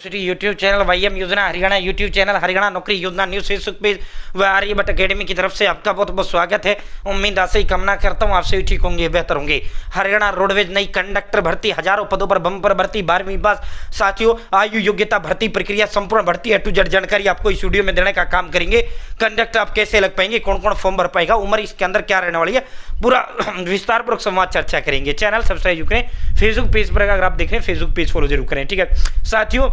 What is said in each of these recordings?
YouTube channel वाईएम योजना Haryana YouTube channel Haryana नौकरी योजना न्यूज फेसबुक पेज व आर्यभट्ट अकेडमी की तरफ से आपका बहुत बहुत स्वागत है। उम्मीद आशा ही कामना करता हूँ आपसे भी ठीक होंगे, बेहतर होंगे। हरियाणा रोडवेज नई कंडक्टर भर्ती, हजारों पदों पर बम्पर भर्ती, 12वीं पास। साथियों, आयु योग्यता भर्ती प्रक्रिया संपूर्ण भर्ती ए टू जेड जानकारी आपको इस वीडियो में देने का काम करेंगे। कंडक्टर आप कैसे लग पाएंगे, कौन कौन फॉर्म भर पाएगा, उम्र इसके अंदर क्या रहने वाली है, पूरा विस्तारपूर्वक संवाद चर्चा करेंगे। चैनल सब्सक्राइब करें, फेसबुक पेज पर अगर आप देख रहे हैं फेसबुक पेज फॉलो जरूर करें, ठीक है। साथियों,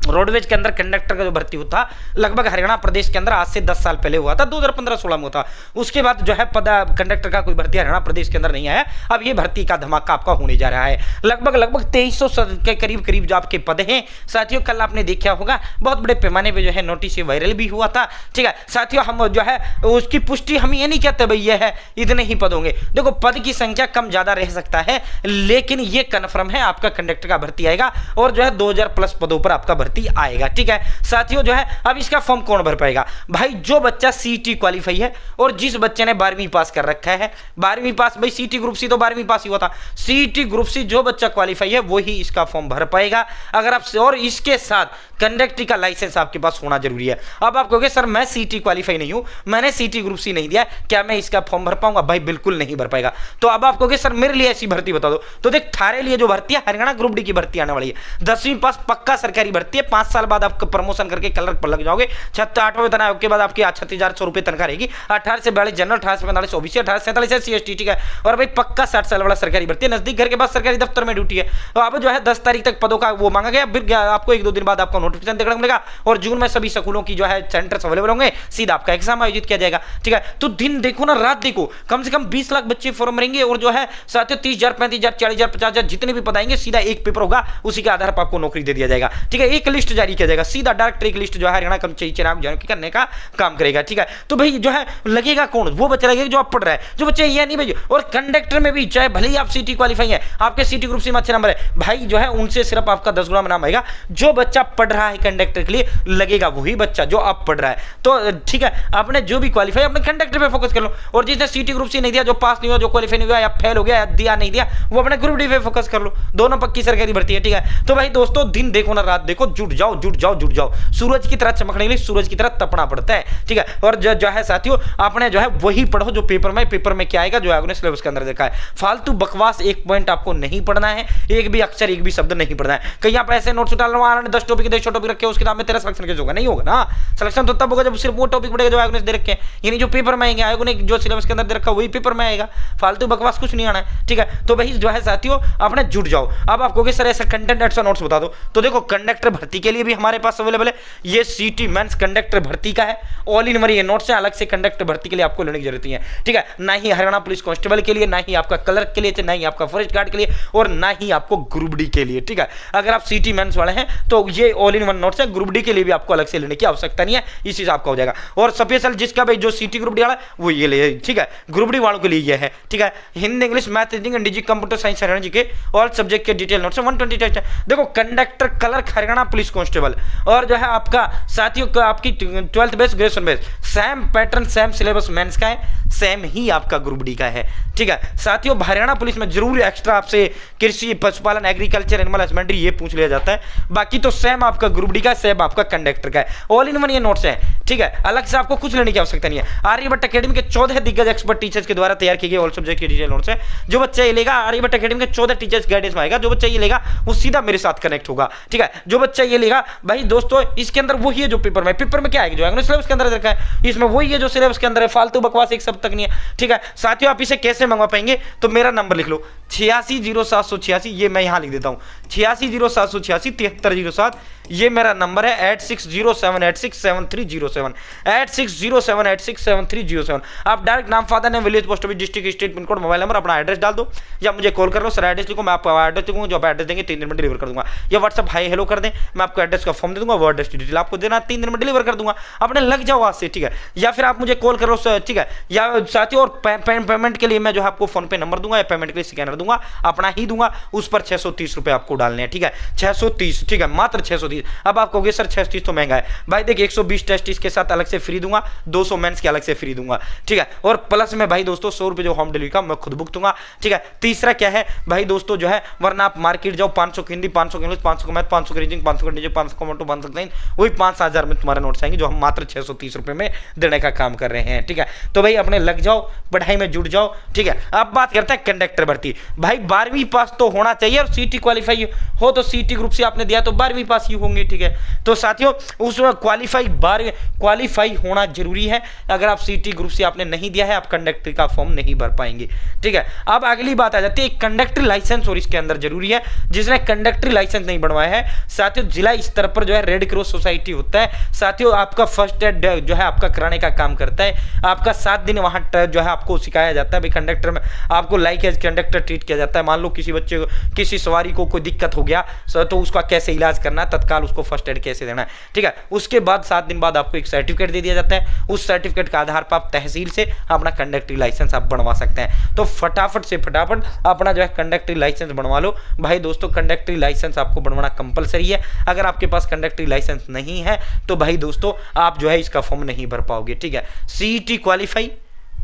रोडवेज के अंदर कंडक्टर का जो भर्ती होता लगभग हरियाणा प्रदेश के अंदर आज से 10 साल पहले हुआ था, 2015-16 में हुआ था। उसके बाद जो है कंडक्टर का कोई भर्ती हरियाणा प्रदेश के अंदर नहीं आया। अब ये भर्ती का धमाका आपका होने जा रहा है। लगभग 2300 के करीब जो आपके पद हैं। साथियों, कल आपने देखा होगा बहुत बड़े पैमाने पर जो है नोटिस वायरल भी हुआ था, ठीक है। साथियों, हम जो है उसकी पुष्टि हम ये नहीं कहते भाई ये है इतने ही पद होंगे। देखो, पद की संख्या कम ज्यादा रह सकता है, लेकिन ये कन्फर्म है आपका कंडक्टर का भर्ती आएगा और जो है 2000+ पदों पर आपका भर्ती आएगा, ठीक है। साथियों, जो है अब इसका फॉर्म कौन भर पाएगा भाई? जो बच्चा सीईटी क्वालिफाई है और जिस बच्चे ने 12वीं पास कर रखा है। 12वीं पास भाई, सीईटी ग्रुप सी तो 12वीं पास ही हुआ था। सीईटी ग्रुप सी जो बच्चा क्वालिफाई है वो ही इसका फॉर्म भर पाएगा। अगर आप और इसके साथ कंडक्टर का लाइसेंस आपके पास होना जरूरी है। अब आप कहोगे सर मैं सीईटी क्वालिफाई नहीं हूं, मैंने सीईटी ग्रुप सी नहीं दिया, क्या मैं इसका फॉर्म भर पाऊंगा? भाई बिल्कुल नहीं भर पाएगा। तो अब आप कहोगे सर मेरे लिए ऐसी भर्ती बता दो, तो देख थारे लिए जो भर्ती है हरियाणा ग्रुप डी की भर्ती आने वाली है। 10वीं पास पक्का सरकारी भर्ती है। 5 साल बाद आपको प्रमोशन करके कलर पर लग जाओगे। 8वां वेतन आयोग के बाद आपकी 36,100 रुपए तनख्वाह रहेगी। 18 से 42 जनरल, 18 से 45 ओबीसी, 18 से 47 SC/ST, ठीक है। और भाई पक्का 60 साल वाला सरकारी भर्ती है। नजदीक घर के बाद सरकारी दफ्तर में ड्यूटी है। तो अब जो है 10 तारीख तक पदों का वो मांगा गया। फिर आपको 1-2 दिन बाद आपको नोटिफिकेशन देखने को मिलेगा और जून में सभी स्कूलों की जो है सेंटर्स अवेलेबल होंगे। सीधा आपका एग्जाम आयोजित किया जाएगा, ठीक है। तो दिन देखो ना, रात देखो, कम से कम 20 लाख बच्चे फॉर्म भरेंगे और जो है साथियों 30,000, 35,000, 40,000, 50,000 जितने भी पद आएंगे, सीधा एक पेपर होगा, उसी के आधार पर आपको नौकरी दे दिया जाएगा, ठीक है। एक लिस्ट जारी किया जाएगा, सीधा डायरेक्ट एक लिस्ट जो है हरियाणा कर्मचारी चयन करने का काम करेगा, ठीक है। तो भाई जो है लगेगा कौन? वो बच्चा लगेगा जो आप पढ़ रहा है, जो बच्चे ये नहीं भाई। और कंडक्टर में भी चाहे भले ही आप सीटी क्वालिफाई है, आपके सीटी ग्रुप सी में अच्छे नंबर है, भाई जो है उनसे सिर्फ आपका 10 गुना में नाम आएगा। जो बच्चा पढ़ रहा है कंडक्टर के लिए लगेगा वही बच्चा जो आप पढ़ रहा है। तो ठीक है, आपने जो भी क्वालिफाई अपने कंडक्टर पे फोकस कर लो। और जिसने सीटी ग्रुप सी नहीं दिया, जो पास नहीं हुआ, जो क्वालिफाई नहीं हुआ या फेल हो गया या दिया नहीं दिया, वो अपने ग्रुप डी पे फोकस कर लो। दोनों पक्की सरकारी भर्ती है, ठीक है। तो भाई दोस्तों, दिन देखो ना रात देखो, जुट जाओ जुट जाओ जुट जाओ। सूरज की तरह चमकने के लिए सूरज की तरह तपना पड़ता है, ठीक है। और जो है साथियों, आपने जो है वही पढ़ो जो पेपर में क्या आएगा, जो आपने सिलेबस के अंदर देखा है। फालतू बकवास एक पॉइंट आपको नहीं पढ़ना है, एक भी अक्षर एक भी शब्द नहीं पढ़ना है। कहीं आप ऐसे नोट्स डाल रहा हूं 10 टॉपिक 100 टॉपिक रखे, उस किताब में तेरा सिलेक्शन कैसे होगा? नहीं होगा ना। सिलेक्शन तो तब होगा जब सिर्फ वो टॉपिक पढ़ेगा जो आयोग ने दे रखे हैं, यानी जो पेपर में आएंगे। आयोग ने जो सिलेबस के अंदर दे रखा वही पेपर में आएगा। फालतू बकवास कुछ नहीं आना है, ठीक है। तो भाई जो है साथियों, आपने जुट जाओ। अब आप कहोगे सर ऐसा कंटेंट ऐसा नोट्स बता दो, तो देखो कंडक्टर भर्ती के लिए भी हमारे पास अवेलेबल है। ये सीटी मेंस कंडक्टर भर्ती का है, ऑल इन वन ये नोट्स है। अलग से कंडक्टर भर्ती के लिए आपको लेने की जरूरत नहीं है, ठीक है। ना ही हरियाणा पुलिस कांस्टेबल के लिए, ना ही आपका क्लर्क के लिए, ना ही आपका फॉरेस्ट गार्ड के लिए, और ना ही आपको ग्रुप डी के लिए, ठीक है। अगर आप सीटी मेंस वाले हैं तो ये ऑल इन वन नोट्स है। ग्रुप डी के लिए भी आपको अलग से लेने की आवश्यकता नहीं है, इस हिसाब का हो जाएगा। और स्पेशल जिसका भाई जो सीटी ग्रुप डी वाला वो ये ले, ठीक है। ग्रुप डी वालों के लिए ये है, ठीक है। हिंदी, इंग्लिश, मैथ, रीजनिंग, इंडीजी, computer science, Haryana G K all subject के डिटेल नोट्स 120 टेस्ट है। देखो conductor, clerk, Haryana police constable और जो है आपका साथियों आपकी 12th base, graduation base, same pattern same syllabus mains का है, सेम ही आपका ग्रुप डी का है, ठीक है। साथियों, हरियाणा पुलिस में जरूर एक्स्ट्रा आपसे कृषि, पशुपालन, एग्रीकल्चर, एनिमल हस्बेंड्री ये पूछ लिया जाता है। बाकी तो सेम आपका ग्रुप डी का, सेम आपका कंडक्टर का है। ऑल इन वन ये नोट्स है, ठीक है। अलग से आपको कुछ लेने की आवश्यकता नहीं है। आर्यभट्ट अकेडमी के 14 दिग्गज एक्सपर्ट टीचर्स के द्वारा तैयार किए गए ऑल सब्जेक्ट के डिटेल नोट्स है। जो बच्चा ये लेगा, आर्यभट्ट अकेडमी के 14 टीचर्स गाइडेंस में आएगा। जो बच्चा ये लेगा वो सीधा मेरे साथ कनेक्ट होगा, ठीक है। जो बच्चा ये लेगा भाई दोस्तों, इसके अंदर वही है जो पेपर में क्या आएगा, जो आएगा सिलेबस के अंदर रखा है, इसमें वही है जो सिलेबस के अंदर है। फालतू बकवास एक शब्द तक नहीं है, ठीक है। साथियों, आप इसे कैसे मंगवा पाएंगे? तो मेरा नंबर लिख लो 860786, ये मैं यहां लिख देता हूं 860786 7307, ये मेरा नंबर है 8607867307 8607867307। आप डायरेक्ट नाम, father name, village, post office, district, state, pin code, mobile number, अपना एड्रेस डाल दो या मुझे कॉल कर लो। सर एड्रेस लिखो, मैं आपको एड्रेस लिखूंगा, जो आप एड्रेस देंगे 3 दिन में डिलीवर कर दूंगा। या व्हाट्सअप हाई हेलो कर दें, मैं आपको एड्रेस का फॉर्म दे दूंगा, वो एड्रेस डिटेल आपको देना, 3 दिन में डिलीवर कर दूंगा। अपने लग जाओ आज से, ठीक है। या फिर आप मुझे कॉल करो, ठीक है। या साथियों, और पेमेंट के लिए मैं जो है आपको फोन पे नंबर दूंगा या पेमेंट के लिए स्कैनर दूंगा, अपना ही दूंगा। उस पर 630 रुपए आपको डालने हैं, ठीक है। 630, ठीक है, मात्र 630। अब आप कहोगे सर 630 तो महंगा है भाई। देखिए 120 टेस्ट उसके साथ अलग से फ्री दूंगा, 200 मेंस के अलग से फ्री दूंगा, ठीक है। और प्लस में भाई दोस्तों 100 रुपये जो होम डिलीवरी का मैं खुद भुगतूंगा, ठीक है। तीसरा क्या है भाई दोस्तों जो है, वरना आप मार्केट जाओ 500 की हिंदी, 500 की इंग्लिश, 500 का मैथ, 500 की रीजनिंग, 500 का डीजे, 500 का मोटो, 500 का वही 5,000 में तुम्हारे नोट्स आएंगे, जो हम मात्र 630 रुपये में देने का काम कर रहे हैं, ठीक है। तो भाई अपने लग जाओ, पढ़ाई में जुट जाओ, ठीक है। अब बात करते हैं कंडक्टर भर्ती। भाई 12वीं पास तो होना चाहिए, और सीटी क्वालिफाई हो तो सीटी ग्रुप से आपने दिया तो 12वीं पास ही होंगे, ठीक है। तो साथियों उसमें क्वालिफाई होना जरूरी है। अगर आप सीटी ग्रुप से आपने नहीं दिया है, आप कंडक्टर का फॉर्म नहीं भर पाएंगे, ठीक है। अब अगली बात आ जाती है कंडक्टर लाइसेंस, और इसके अंदर जरूरी है जिसने कंडक्टर लाइसेंस नहीं बनवाया है साथियों, जिला स्तर पर जो है रेड क्रॉस सोसाइटी होता है साथियों, आपका फर्स्ट एड जो है आपका कराने का काम करता है। आपका 7 दिन वहां जो है आपको सिखाया जाता है, भाई कंडक्टर में आपको लाइक एज कंडक्टर ट्रीट किया जाता है। मान लो किसी बच्चे को, किसी सवारी को कोई दिक्कत हो गया तो उसका कैसे इलाज करना है, तत्काल उसको फर्स्ट एड कैसे देना है, ठीक है। उसके बाद 7 दिन बाद आपको एक सर्टिफिकेट दे दिया जाता है। उस सर्टिफिकेट के आधार पर आप तहसील से अपना कंडक्टर लाइसेंस आप बनवा सकते हैं। तो फटाफट से फटाफट अपना जो है कंडक्टर लाइसेंस बनवा लो भाई दोस्तों। कंडक्टर लाइसेंस आपको बनवाना कंपलसरी है। अगर आपके पास कंडक्टर लाइसेंस नहीं है तो भाई दोस्तों आप जो है इसका फॉर्म नहीं भर पाओगे, ठीक है। सीईटी क्वालिफाई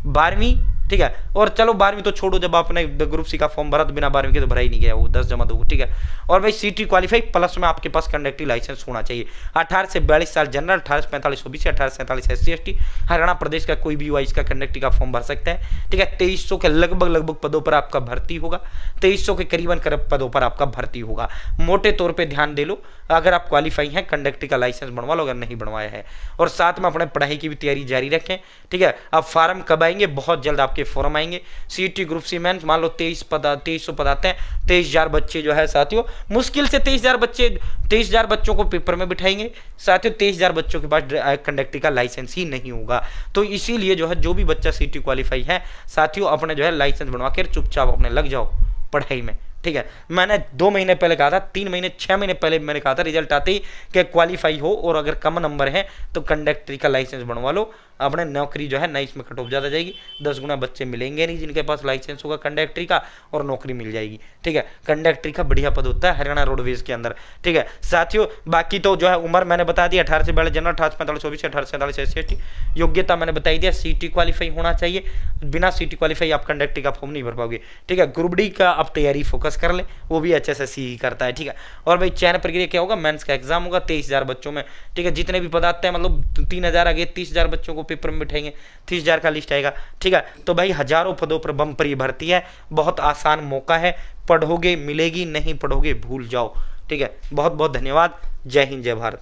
12वीं, ठीक है। और चलो 12वीं तो छोड़ो, जब आपने ग्रुप सी का फॉर्म भरा तो बिना 12वीं के तो भरा ही नहीं गया, वो 10 जमा दो, ठीक है। और भाई सीटी क्वालिफाई प्लस में आपके पास कंडक्टर लाइसेंस होना चाहिए। 18 से 42 साल जनरल, 18 से 45 ओबीसी, 18 से 47 SC ST। हरियाणा प्रदेश का कोई भी युवा इसका कंडक्टर का फॉर्म भर सकता है, ठीक है। 2300 के लगभग पदों पर आपका भर्ती होगा, 2300 के करीबन पदों पर आपका भर्ती होगा। मोटे तौर पर ध्यान दे लो, अगर आप क्वालिफाई हैं कंडक्टर का लाइसेंस बनवा लो, अगर नहीं बनवाया है। और साथ में अपने पढ़ाई की भी तैयारी जारी रखें, ठीक है। अब फार्म कब आएंगे? बहुत जल्द आपके फॉर्म आएंगे। सीटी ग्रुप सी मेंस मान लो 2300 पद आते हैं, 23,000 बच्चे जो है साथियों, मुश्किल से 23,000 बच्चों को पेपर में बिठाएंगे साथियों। 23,000 बच्चों के पास कंडक्टर का लाइसेंस ही नहीं होगा। तो इसीलिए जो है जो भी बच्चा सीटी क्वालिफाई है साथियों, अपने जो है लाइसेंस बनवा कर चुपचाप अपने लग जाओ पढ़ाई में, ठीक है। मैंने 2 महीने पहले कहा था, 3 महीने 6 महीने पहले मैंने कहा था, रिजल्ट आते ही कि क्वालिफाई हो और अगर कम नंबर है तो कंडक्टर का लाइसेंस बनवा लो। अपने नौकरी जो है ना इसमें कट ऑफ ज़्यादा जाएगी, 10 गुना बच्चे मिलेंगे नहीं जिनके पास लाइसेंस होगा कंडक्टरी का, और नौकरी मिल जाएगी, ठीक है। कंडक्टरी का बढ़िया पद होता है हरियाणा रोडवेज के अंदर, ठीक है साथियों। बाकी तो जो है उम्र मैंने बता दी, 18 से 42 जनरल, 18 से 45 ओबीसी, 18 से 47 SC ST। योग्यता मैंने बताई दिया, सीटी क्वालिफाई होना चाहिए। बिना सीटी क्वालिफाई आप कंडक्टरी का फॉर्म नहीं भर पाओगे, ठीक है। ग्रुप डी का आप तैयारी फोकस कर ले, वो भी HSSC ही करता है, ठीक है। और भाई चयन प्रक्रिया क्या होगा? मेंस का एग्जाम होगा 23,000 बच्चों में, ठीक है। जितने भी पद आते हैं मतलब 3,000 आगे 30,000 बच्चों को पेपर में बिठाएंगे, 30,000 का लिस्ट आएगा, ठीक है। तो भाई हजारों पदों पर बम्पर ये भर्ती है, बहुत आसान मौका है। पढ़ोगे मिलेगी, नहीं पढ़ोगे भूल जाओ, ठीक है। बहुत बहुत धन्यवाद। जय हिंद, जय भारत।